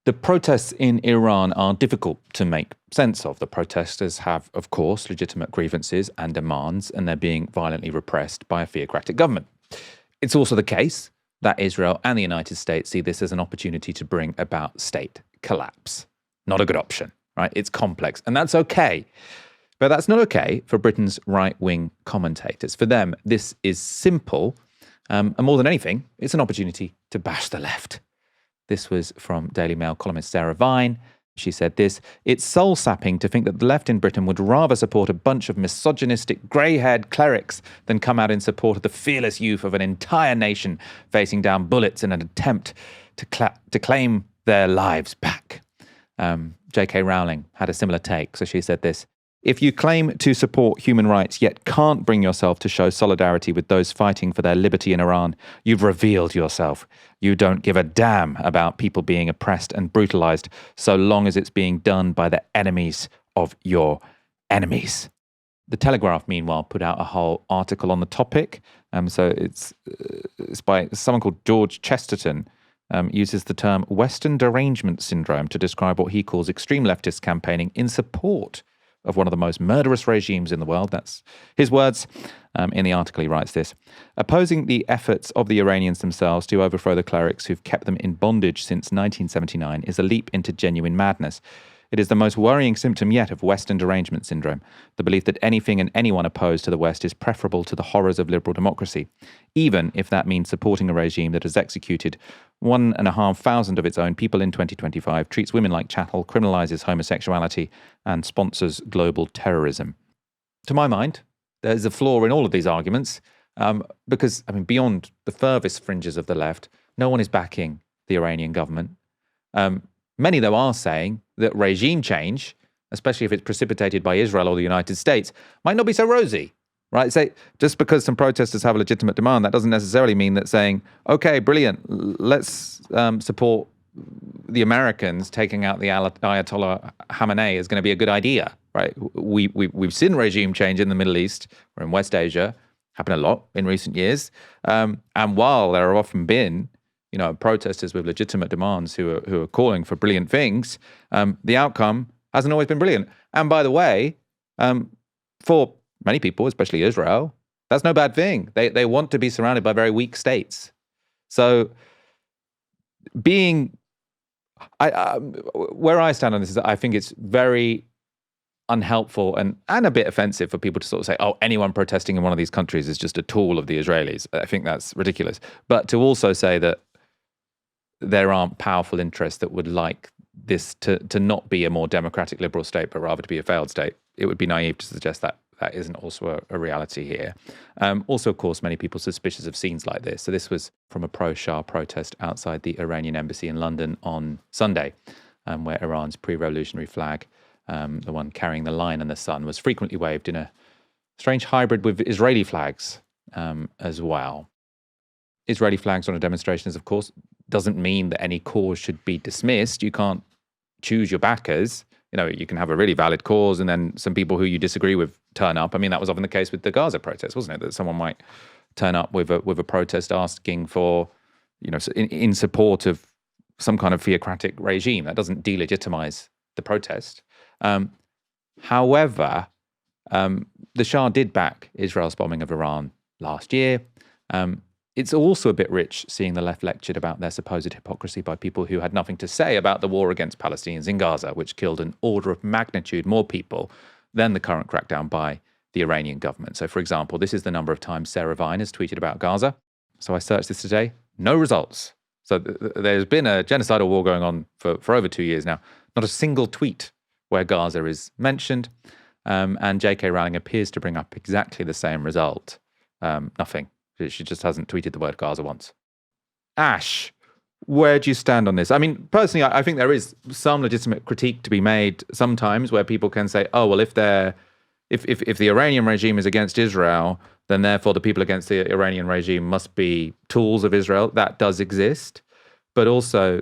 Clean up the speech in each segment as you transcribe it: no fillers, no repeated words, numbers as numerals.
The protests in Iran are difficult to make sense of. The protesters have, of course, legitimate grievances and demands, and they're being violently repressed by a theocratic government. It's also the case that Israel and the United States see this as an opportunity to bring about state collapse. Not a good option, right? It's complex, and that's okay. But that's not okay for Britain's right-wing commentators. For them, this is simple, and more than anything, it's an opportunity to bash the left. This was from Daily Mail columnist Sarah Vine. She said this: "It's soul-sapping to think that the left in Britain would rather support a bunch of misogynistic, grey-haired clerics than come out in support of the fearless youth of an entire nation facing down bullets in an attempt to claim their lives back." J.K. Rowling had a similar take, so she said this: "If you claim to support human rights yet can't bring yourself to show solidarity with those fighting for their liberty in Iran, you've revealed yourself. You don't give a damn about people being oppressed and brutalized so long as it's being done by the enemies of your enemies." The Telegraph, meanwhile, put out a whole article on the topic. So it's by someone called George Chesterton, uses the term Western derangement syndrome to describe what he calls extreme leftist campaigning in support of one of the most murderous regimes in the world. That's his words. In the article, he writes this: "Opposing the efforts of the Iranians themselves to overthrow the clerics who've kept them in bondage since 1979 is a leap into genuine madness. It is the most worrying symptom yet of Western derangement syndrome, the belief that anything and anyone opposed to the West is preferable to the horrors of liberal democracy, even if that means supporting a regime that has executed 1,500 of its own people in 2025, treats women like chattel, criminalizes homosexuality, and sponsors global terrorism." To my mind, there's a flaw in all of these arguments, because, beyond the furthest fringes of the left, no one is backing the Iranian government. Many, though, are saying that regime change, especially if it's precipitated by Israel or the United States, might not be so rosy, right? So just because some protesters have a legitimate demand, that doesn't necessarily mean that saying, okay, brilliant, let's support the Americans taking out the Ayatollah Khamenei is going to be a good idea, right? We've seen regime change in the Middle East or in West Asia happen a lot in recent years. And while there have often been protesters with legitimate demands who are calling for brilliant things, the outcome hasn't always been brilliant. And by the way, for many people, especially Israel, that's no bad thing. They want to be surrounded by very weak states. So where I stand on this is that I think it's very unhelpful and a bit offensive for people to sort of say, oh, anyone protesting in one of these countries is just a tool of the Israelis. I think that's ridiculous. But to also say that there aren't powerful interests that would like this to not be a more democratic liberal state, but rather to be a failed state, it would be naive to suggest that that isn't also a reality here. Also, of course, many people suspicious of scenes like this. So this was from a pro-Shah protest outside the Iranian embassy in London on Sunday, where Iran's pre-revolutionary flag, the one carrying the lion and the sun, was frequently waved in a strange hybrid with Israeli flags as well. Israeli flags on a demonstration, of course, doesn't mean that any cause should be dismissed. You can't choose your backers. You can have a really valid cause and then some people who you disagree with turn up. That was often the case with the Gaza protest, wasn't it? That someone might turn up with a protest asking for, in support of some kind of theocratic regime. That doesn't delegitimize the protest. However, the Shah did back Israel's bombing of Iran last year. It's also a bit rich seeing the left lectured about their supposed hypocrisy by people who had nothing to say about the war against Palestinians in Gaza, which killed an order of magnitude more people than the current crackdown by the Iranian government. So, for example, this is the number of times Sarah Vine has tweeted about Gaza. So I searched this today. No results. So there's been a genocidal war going on for over 2 years now. Not a single tweet where Gaza is mentioned. And J.K. Rowling appears to bring up exactly the same result. Nothing. She just hasn't tweeted the word Gaza once. Ash, where do you stand on this? Personally, I think there is some legitimate critique to be made sometimes where people can say, oh, well, if the Iranian regime is against Israel, then therefore the people against the Iranian regime must be tools of Israel. That does exist. But also,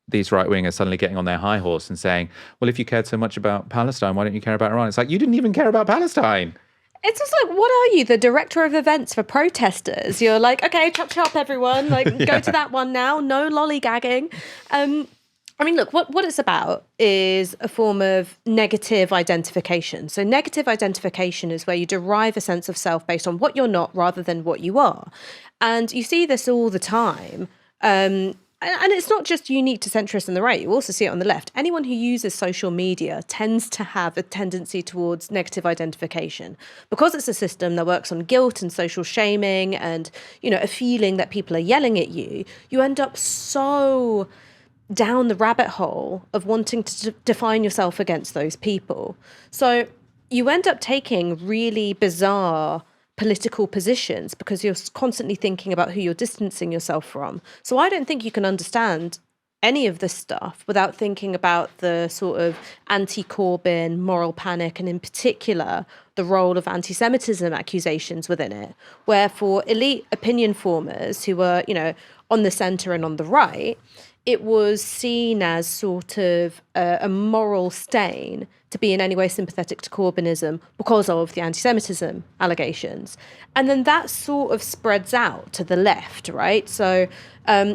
these right-wingers suddenly getting on their high horse and saying, well, if you cared so much about Palestine, why don't you care about Iran? It's like, you didn't even care about Palestine. It's just like, what are you, the director of events for protesters? You're like, okay, chop, chop, everyone. Like, go to that one now. No lollygagging. I mean, look, what it's about is a form of negative identification. So negative identification is where you derive a sense of self based on what you're not rather than what you are. And you see this all the time. And it's not just unique to centrists and the right. You also see it on the left. Anyone who uses social media tends to have a tendency towards negative identification because it's a system that works on guilt and social shaming and, a feeling that people are yelling at you. You end up so down the rabbit hole of wanting to define yourself against those people. So you end up taking really bizarre political positions because you're constantly thinking about who you're distancing yourself from. So I don't think you can understand any of this stuff without thinking about the sort of anti-Corbyn moral panic, and in particular the role of anti-Semitism accusations within it, where for elite opinion formers who were, on the centre and on the right, it was seen as sort of a moral stain to be in any way sympathetic to Corbynism because of the anti-Semitism allegations. And then that sort of spreads out to the left, right? So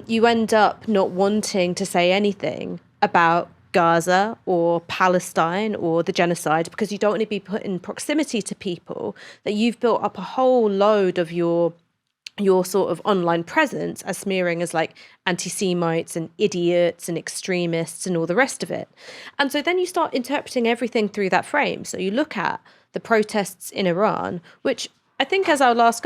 you end up not wanting to say anything about Gaza or Palestine or the genocide because you don't want to be put in proximity to people that you've built up a whole load of your sort of online presence as smearing as like anti-Semites and idiots and extremists and all the rest of it. And so then you start interpreting everything through that frame. So you look at the protests in Iran, which I think as our last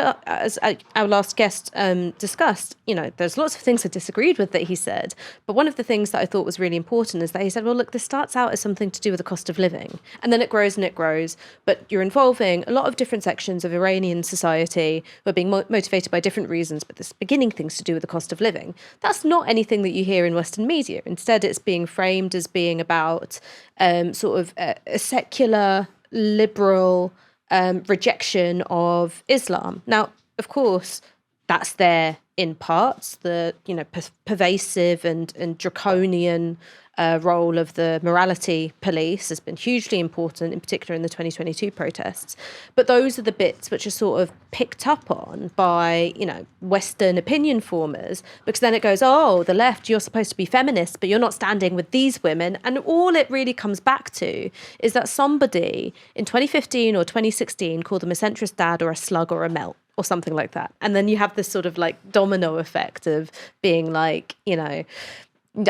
guest discussed, there's lots of things I disagreed with that he said. But one of the things that I thought was really important is that he said, well, look, this starts out as something to do with the cost of living. And then it grows and it grows. But you're involving a lot of different sections of Iranian society who are being motivated by different reasons. But this beginning things to do with the cost of living. That's not anything that you hear in Western media. Instead, it's being framed as being about sort of a secular, liberal rejection of Islam. Now, of course, that's there in parts. The pervasive and draconian role of the morality police has been hugely important, in particular in the 2022 protests. But those are the bits which are sort of picked up on by, Western opinion formers, because then it goes, oh, the left, you're supposed to be feminist, but you're not standing with these women. And all it really comes back to is that somebody in 2015 or 2016 called them a centrist dad or a slug or a melt or something like that. And then you have this sort of like domino effect of being like,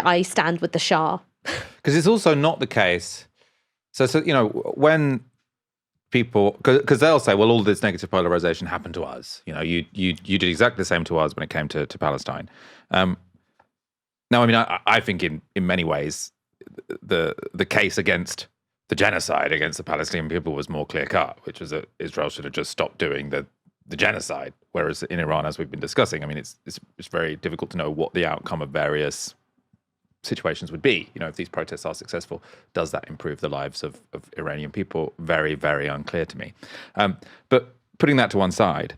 I stand with the Shah. Because it's also not the case. So when people, because they'll say, well, all this negative polarization happened to us. You did exactly the same to us when it came to Palestine. Now, I mean, I think in many ways the case against the genocide against the Palestinian people was more clear cut, which was that Israel should have just stopped doing the genocide. Whereas in Iran, as we've been discussing, I mean, it's very difficult to know what the outcome of various situations would be. If these protests are successful, does that improve the lives of Iranian people? Very, very unclear to me. But putting that to one side,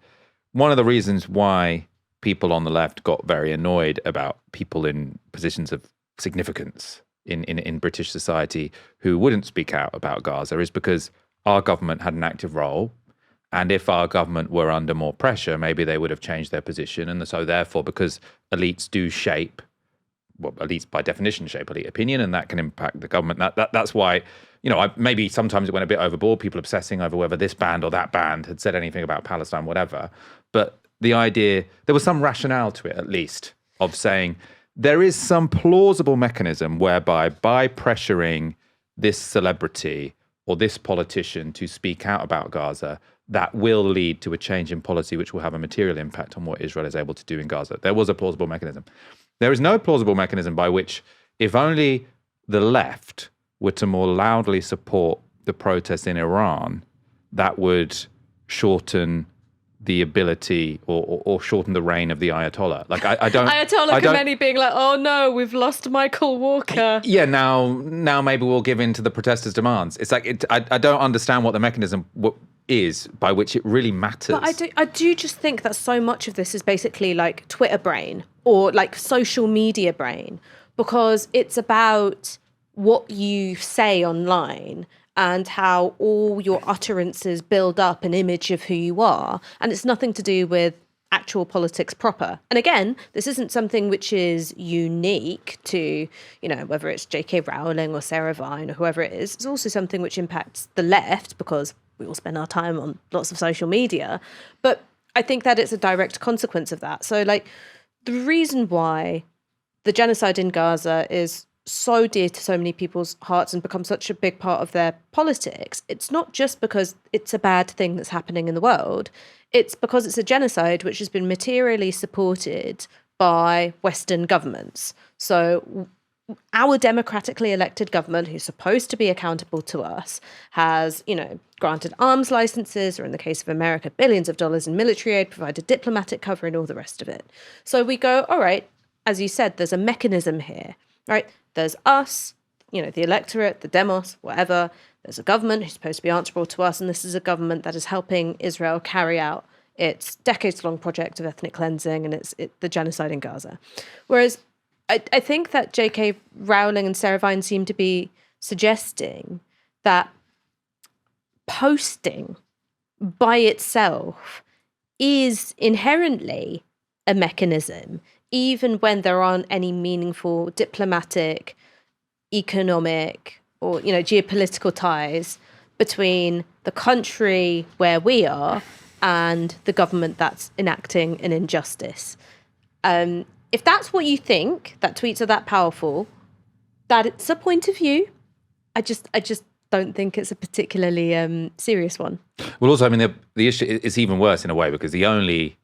one of the reasons why people on the left got very annoyed about people in positions of significance in British society who wouldn't speak out about Gaza is because our government had an active role. And if our government were under more pressure, maybe they would have changed their position. And so therefore, because elites do shape, well, elites by definition shape elite opinion, and that can impact the government. That's why, maybe sometimes it went a bit overboard, people obsessing over whether this band or that band had said anything about Palestine, whatever. But the idea, there was some rationale to it, at least, of saying there is some plausible mechanism whereby by pressuring this celebrity or this politician to speak out about Gaza, that will lead to a change in policy which will have a material impact on what Israel is able to do in Gaza. There was a plausible mechanism. There is no plausible mechanism by which, if only the left were to more loudly support the protests in Iran, that would shorten the ability or shorten the reign of the Ayatollah. Like I don't. Ayatollah Khomeini being like, oh no, we've lost Michael Walker. Yeah, now maybe we'll give in to the protesters' demands. It's like I don't understand what the mechanism is by which it really matters. But I do just think that so much of this is basically like Twitter brain or like social media brain, because it's about what you say online and how all your utterances build up an image of who you are. And it's nothing to do with actual politics proper. And again, this isn't something which is unique to, whether it's J.K. Rowling or Sarah Vine or whoever it is. It's also something which impacts the left because we all spend our time on lots of social media. But I think that it's a direct consequence of that. So, the reason why the genocide in Gaza is so dear to so many people's hearts and become such a big part of their politics, it's not just because it's a bad thing that's happening in the world. It's because it's a genocide which has been materially supported by Western governments. So our democratically elected government, who's supposed to be accountable to us, has, granted arms licenses, or in the case of America, billions of dollars in military aid, provided diplomatic cover and all the rest of it. So we go, all right, as you said, there's a mechanism here, right? There's us, the electorate, the demos, whatever. There's a government who's supposed to be answerable to us, and this is a government that is helping Israel carry out its decades-long project of ethnic cleansing and the genocide in Gaza. Whereas I think that J.K. Rowling and Sarah Vine seem to be suggesting that posting by itself is inherently a mechanism, even when there aren't any meaningful diplomatic, economic, or geopolitical ties between the country where we are and the government that's enacting an injustice. If that's what you think, that tweets are that powerful, that it's a point of view. I just don't think it's a particularly serious one. Well, also, the issue is even worse in a way because the only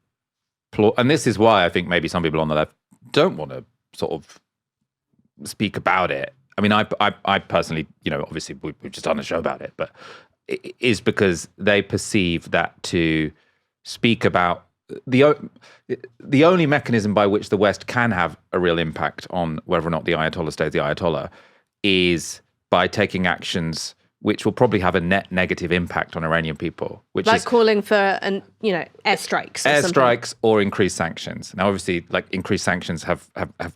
and this is why I think maybe some people on the left don't want to sort of speak about it. I personally, obviously we've just done a show about it, but it is because they perceive that to speak about the only mechanism by which the West can have a real impact on whether or not the Ayatollah stays the Ayatollah is by taking actions which will probably have a net negative impact on Iranian people, which is calling for airstrikes, or increased sanctions. Now, obviously, increased sanctions have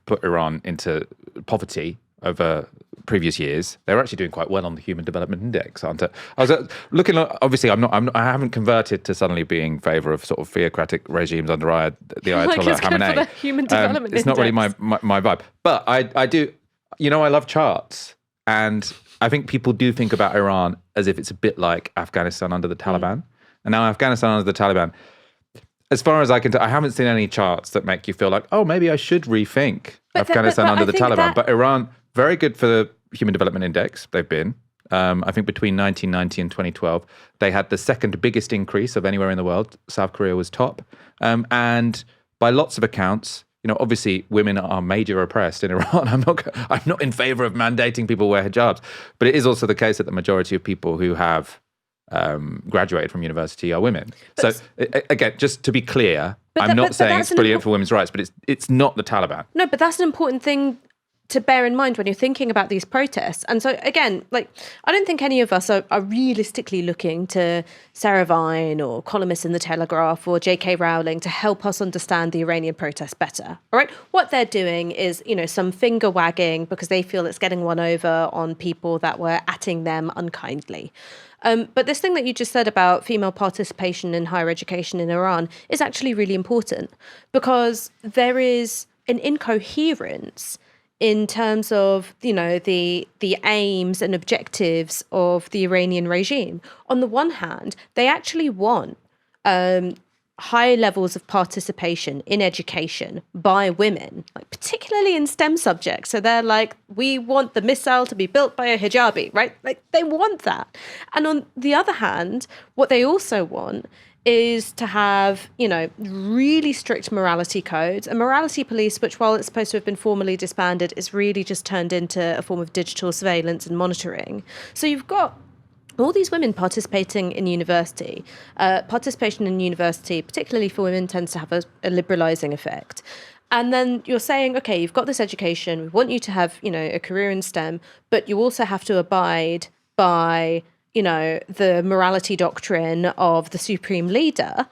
put Iran into poverty over previous years. They're actually doing quite well on the Human Development Index, aren't they? I was looking. Obviously, I haven't converted to suddenly being in favour of sort of theocratic regimes under the Ayatollah Khamenei. Human Development it's Index. Not really my vibe, but I do. I love charts, and I think people do think about Iran as if it's a bit like Afghanistan under the Taliban. And now Afghanistan under the Taliban, as far as I can tell, I haven't seen any charts that make you feel like, oh, maybe I should rethink Afghanistan under the Taliban. But Iran, very good for the Human Development Index, they've been. I think between 1990 and 2012, they had the second biggest increase of anywhere in the world. South Korea was top. And by lots of accounts, obviously women are major oppressed in Iran. I'm not in favor of mandating people wear hijabs, but it is also the case that the majority of people who have graduated from university are women. So again, just to be clear, I'm not saying it's brilliant for women's rights, but it's not the Taliban. No, but that's an important thing to bear in mind when you're thinking about these protests. And so again, I don't think any of us are realistically looking to Sarah Vine or columnists in the Telegraph or J.K. Rowling to help us understand the Iranian protests better. All right. What they're doing is, some finger wagging because they feel it's getting one over on people that were atting them unkindly. But this thing that you just said about female participation in higher education in Iran is actually really important because there is an incoherence in terms of, the aims and objectives of the Iranian regime. On the one hand, they actually want high levels of participation in education by women, particularly in STEM subjects. So they're like, we want the missile to be built by a hijabi, right? They want that. And on the other hand, what they also want is to have, really strict morality codes, a morality police, which while it's supposed to have been formally disbanded, is really just turned into a form of digital surveillance and monitoring. So you've got all these women participating in university. Participation in university, particularly for women, tends to have a liberalising effect. And then you're saying, okay, you've got this education, we want you to have, a career in STEM, but you also have to abide by the morality doctrine of the supreme leader.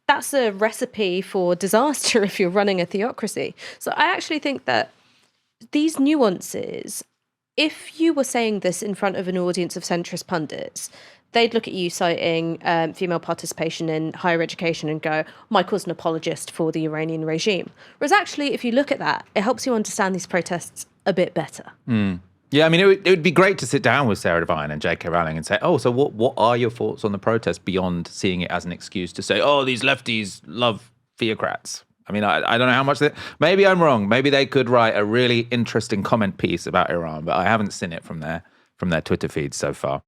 That's a recipe for disaster if you're running a theocracy. So I actually think that these nuances if you were saying this in front of an audience of centrist pundits, they'd look at you citing female participation in higher education and go, Michael's an apologist for the Iranian regime. Whereas actually, if you look at that, it helps you understand these protests a bit better. Yeah, I mean, it would be great to sit down with Sarah Devine and J.K. Rowling and say, oh, so what are your thoughts on the protest beyond seeing it as an excuse to say, oh, these lefties love theocrats? I mean, I don't know how much maybe I'm wrong. Maybe they could write a really interesting comment piece about Iran, but I haven't seen it from their Twitter feeds so far.